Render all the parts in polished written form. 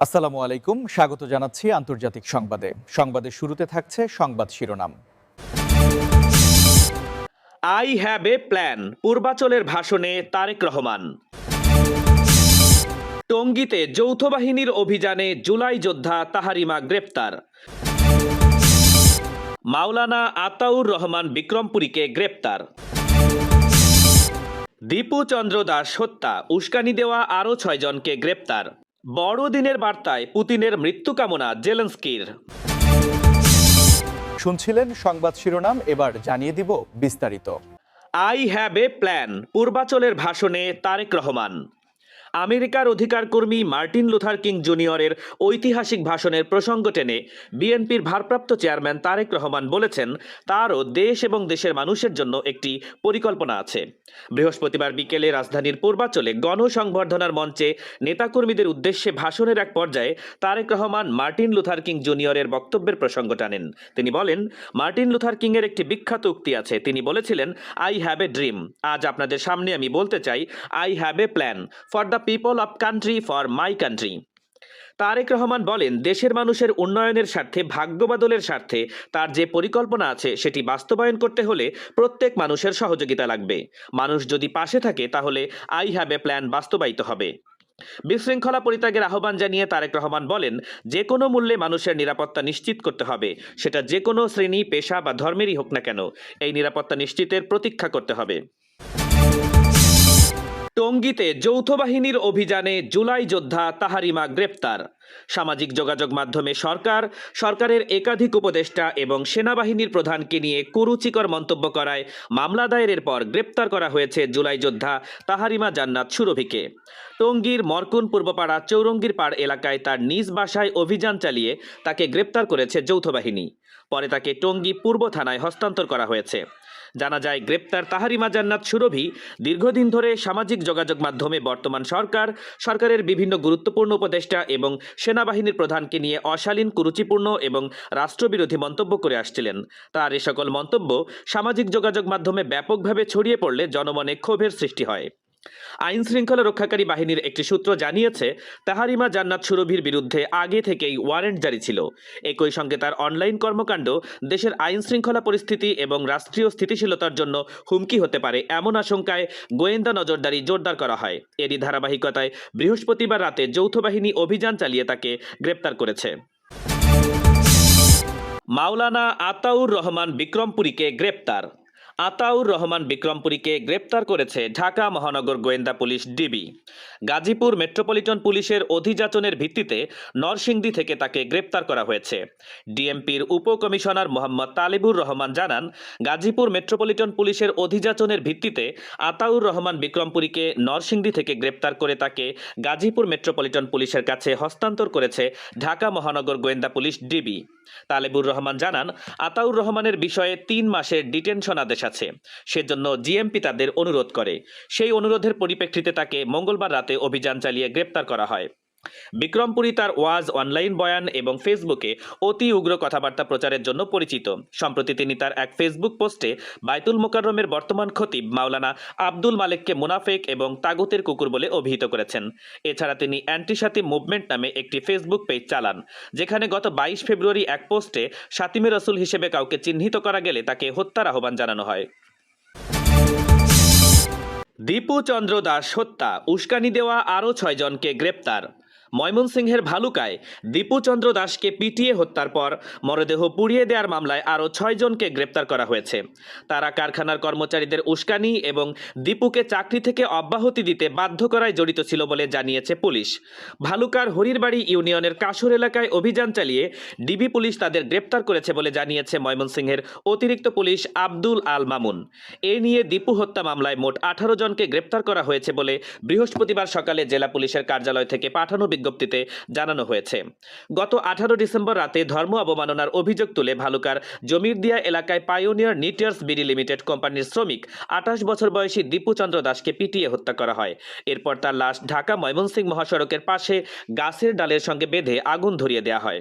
আসসালামু আলাইকুম, স্বাগত জানাচ্ছি আন্তর্জাতিক সংবাদে। সংবাদের শুরুতে থাকছে সংবাদ শিরোনাম। আই হ্যাভ এ প্ল্যান, পূর্বাচলের ভাষণে তারেক রহমান। টঙ্গীতে যৌথ বাহিনীর অভিযানে জুলাই যোদ্ধা তাহারিমা গ্রেপ্তার। মাওলানা আতাউর রহমান বিক্রমপুরীকে গ্রেপ্তার। দীপু চন্দ্র দাস হত্যা, উস্কানি দেওয়া আরও ৬ জনকে গ্রেপ্তার। বড়দিনের বার্তায় পুতিনের মৃত্যু কামনা জেলেনস্কির। শুনছিলেন সংবাদ শিরোনাম, এবার জানিয়ে দিব বিস্তারিত। আই হ্যাভ এ প্ল্যান, পূর্বাচলের ভাষণে তারেক রহমান। আমেরিকার অধিকার কর্মী মার্টিন লুথার কিং জুনিয়রের ঐতিহাসিক ভাষণের প্রসঙ্গ টেনে বিএনপির ভারপ্রাপ্ত চেয়ারম্যান তারেক রহমান বলেছেন, তারও দেশ এবং দেশের মানুষের জন্য একটি পরিকল্পনা আছে। বৃহস্পতিবার বিকেলে রাজধানীর পূর্বাচলে গণসংবর্ধনার মঞ্চে নেতাকর্মীদের উদ্দেশ্যে ভাষণের এক পর্যায়ে Tarique Rahman Martin Luther King জুনিয়রের বক্তব্যের প্রসঙ্গ টানেন। তিনি বলেন, মার্টিন লুথার কিংয়ের একটি বিখ্যাত উক্তি আছে। তিনি বলেছিলেন, আই হ্যাভ এ ড্রিম। আজ আপনাদের সামনে আমি বলতে চাই, I have a plan for the people of country, for my country. Tarek Rahman বলেন, দেশের মানুষের উন্নয়নের স্বার্থে, ভাগ্য বদলের স্বার্থে তার যে পরিকল্পনা আছে সেটি বাস্তবায়ন করতে হলে প্রত্যেক মানুষের সহযোগিতা লাগবে। মানুষ যদি পাশে থাকে তাহলে আই হ্যাভ এ প্ল্যান বাস্তবায়িত হবে। বিশৃঙ্খলা পরিত্যাগের আহ্বান জানিয়ে তারেক রহমান বলেন, যে কোনো মূল্যে মানুষের নিরাপত্তা নিশ্চিত করতে হবে। সেটা যে কোনো শ্রেণী, পেশা বা ধর্মেরই হোক না কেন, এই নিরাপত্তা নিশ্চিতের প্রতীক্ষা করতে হবে। টঙ্গীতে যৌথ বাহিনীর অভিযানে জুলাই যোদ্ধা তাহারিমা গ্রেপ্তার। সামাজিক যোগাযোগ মাধ্যমে সরকারের একাধিক উপদেষ্টা এবং সেনাবাহিনীর প্রধানকে নিয়ে কুরুচিকর মন্তব্য করায় মামলা দায়েরের পর গ্রেপ্তার করা হয়েছে জুলাই যোদ্ধা তাহারিমা জান্নাত সুরভিকে। টঙ্গীর মরকুন পূর্বপাড়া চৌরঙ্গীর পাড় এলাকায় তার নিজ বাসায় অভিযান চালিয়ে তাকে গ্রেপ্তার করেছে যৌথ বাহিনী। পরে তাকে টঙ্গী পূর্ব থানায় হস্তান্তর করা হয়েছে। জানা যায়, গ্রেপ্তার তাহারিমা জান্নাত সুরভি দীর্ঘদিন ধরে সামাজিক যোগাযোগ মাধ্যমে বর্তমান সরকারের বিভিন্ন গুরুত্বপূর্ণ উপদেষ্টা এবং সেনাবাহিনীর প্রধানকে নিয়ে অশালীন, কুরুচিপূর্ণ এবং রাষ্ট্রবিরোধী মন্তব্য করে আসছিলেন। তার এ সকল মন্তব্য সামাজিক যোগাযোগ মাধ্যমে ব্যাপকভাবে ছড়িয়ে পড়লে জনমনে ক্ষোভের সৃষ্টি হয়। আইন শৃঙ্খলা রক্ষাকারী বাহিনীর একটি সূত্র জানিয়েছে, তাহারিমা জান্নাত সুরভির বিরুদ্ধে আগে থেকেই ওয়ারেন্ট জারি ছিল। একই সঙ্গে তার অনলাইন কর্মকাণ্ড দেশের আইন শৃঙ্খলা পরিস্থিতি এবং রাষ্ট্রীয় স্থিতিশীলতার জন্য হুমকি হতে পারে, এমন আশঙ্কায় গোয়েন্দা নজরদারি জোরদার করা হয়। এরই ধারাবাহিকতায় বৃহস্পতিবার রাতে যৌথ বাহিনী অভিযান চালিয়ে তাকে গ্রেপ্তার করেছে। মাওলানা আতাউর রহমান বিক্রমপুরীকে গ্রেপ্তার। আতাউর রহমান বিক্রমপুরীকে গ্রেপ্তার করেছে ঢাকা মহানগর গোয়েন্দা পুলিশ ডিবি। গাজীপুর মেট্রোপলিটন পুলিশের অধিযাচনের ভিত্তিতে নরসিংদী থেকে তাকে গ্রেপ্তার করা হয়েছে। ডিএমপির উপকমিশনার মোহাম্মদ তালেবুর রহমান জানান, গাজীপুর মেট্রোপলিটন পুলিশের অধিযাচনের ভিত্তিতে আতাউর রহমান বিক্রমপুরীকে নরসিংদী থেকে গ্রেপ্তার করে তাকে গাজীপুর মেট্রোপলিটন পুলিশের কাছে হস্তান্তর করেছে ঢাকা মহানগর গোয়েন্দা পুলিশ ডিবি। তালেবুর রহমান জানান, আতাউর রহমানের বিষয়ে ৩ মাসের ডিটেনশন আদেশ আছে। সেজন্য জিএমপি তাদের অনুরোধ করে। সেই অনুরোধের পরিপ্রেক্ষিতে তাকে মঙ্গলবার রাতে অভিযান চালিয়ে গ্রেপ্তার করা হয়। বিক্রমপুরী তার ওয়াজ, অনলাইন বয়ান এবং ফেসবুকে অতি উগ্র কথাবার্তা প্রচারের জন্য পরিচিত। সম্প্রতি তিনি তার এক ফেসবুক পোস্টে বাইতুল মোকাররমের বর্তমান খতিব মাওলানা আব্দুল মালেককে মুনাফেক এবং তাগুতের কুকুর বলে অভিহিত করেছেন। এছাড়া তিনি অ্যান্টি সাতিম মুভমেন্ট নামে একটি ফেসবুক পেজ চালান, যেখানে গত ২২ ফেব্রুয়ারি এক পোস্টে সাতিমে রসুল হিসেবে কাউকে চিহ্নিত করা গেলে তাকে হত্যার আহ্বান জানানো হয়। দীপু চন্দ্র দাস হত্যা, উস্কানি দেওয়া আরও ৬ জনকে গ্রেপ্তার। ময়মনসিংহের ভালুকায় দীপু চন্দ্র দাসকে পিটিয়ে হত্যার পর মরদেহ পুড়িয়ে দেওয়ার মামলায় আরও ৬ জনকে গ্রেপ্তার করা হয়েছে। তারা কারখানার কর্মচারীদের উস্কানি এবং দীপুকে চাকরি থেকে অব্যাহতি দিতে বাধ্য করায় জড়িত ছিল বলে জানিয়েছে পুলিশ। ভালুকার হরিরবাড়ি ইউনিয়নের কাশর এলাকায় অভিযান চালিয়ে ডিবি পুলিশ তাদের গ্রেপ্তার করেছে বলে জানিয়েছে ময়মনসিংহের অতিরিক্ত পুলিশ আব্দুল আল মামুন। এ নিয়ে দীপু হত্যা মামলায় মোট ১৮ জনকে গ্রেপ্তার করা হয়েছে বলে বৃহস্পতিবার সকালে জেলা পুলিশের কার্যালয় থেকে পাঠানো বিজ্ঞপ্তিতে জানানো হয়েছে। গত ১৮ ডিসেম্বর রাতে ধর্ম অবমাননার অভিযোগ তুলে ভালুকার জমিরদিয়া এলাকায় পাইওনিয়ার নিটিয়ার্স বিডি লিমিটেড কোম্পানির শ্রমিক ২৮ বছর বয়সী দীপু চন্দ্র দাসকে পিটিয়ে হত্যা করা হয়। এরপর তার লাশ ঢাকা ময়মনসিংহ মহাসড়কের পাশে গাছের ডালের সঙ্গে বেঁধে আগুন ধরিয়ে দেওয়া হয়।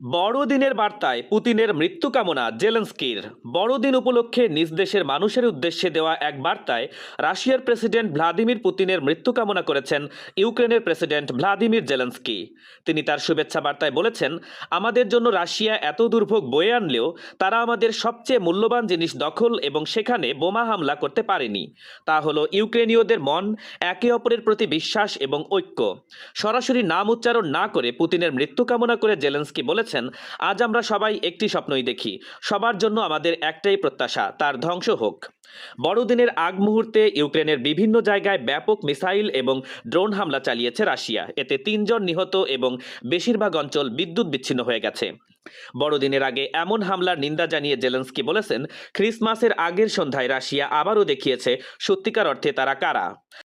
বড়দিনের বার্তায় পুতিনের মৃত্যু কামনা জেলেনস্কির। বড়দিন উপলক্ষে নিজ দেশের মানুষের উদ্দেশ্যে দেওয়া এক বার্তায় রাশিয়ার প্রেসিডেন্ট ভ্লাদিমির পুতিনের মৃত্যু কামনা করেছেন ইউক্রেনের প্রেসিডেন্ট ভ্লাদিমির জেলেনস্কি। তিনি তার শুভেচ্ছা বার্তায় বলেছেন, আমাদের জন্য রাশিয়া এত দুর্ভোগ বয়ে আনলেও তারা আমাদের সবচেয়ে মূল্যবান জিনিস দখল এবং সেখানে বোমা হামলা করতে পারেনি। তা হলো ইউক্রেনীয়দের মন, একে অপরের প্রতি বিশ্বাস এবং ঐক্য। সরাসরি নাম উচ্চারণ না করে পুতিনের মৃত্যু কামনা করে জেলেনস্কি বলেছেন, আজ আমরা সবাই একটি স্বপ্নই দেখি, সবার জন্য আমাদের একটাই প্রত্যাশা, তার ধ্বংস হোক। বড়দিনের আগ মুহূর্তে ইউক্রেনের বিভিন্ন জায়গায় ব্যাপক মিসাইল এবং ড্রোন হামলা চালিয়েছে রাশিয়া। এতে 3 জন নিহত এবং বেশিরভাগ অঞ্চল বিদ্যুৎ বিচ্ছিন্ন হয়ে গেছে। বড়দিনের আগে এমন হামলার নিন্দা জানিয়ে জেলেনস্কি বলেছেন, ক্রিসমাসের আগের সন্ধ্যায় রাশিয়া আবারও দেখিয়েছে সত্যিকার অর্থে তারা কারা।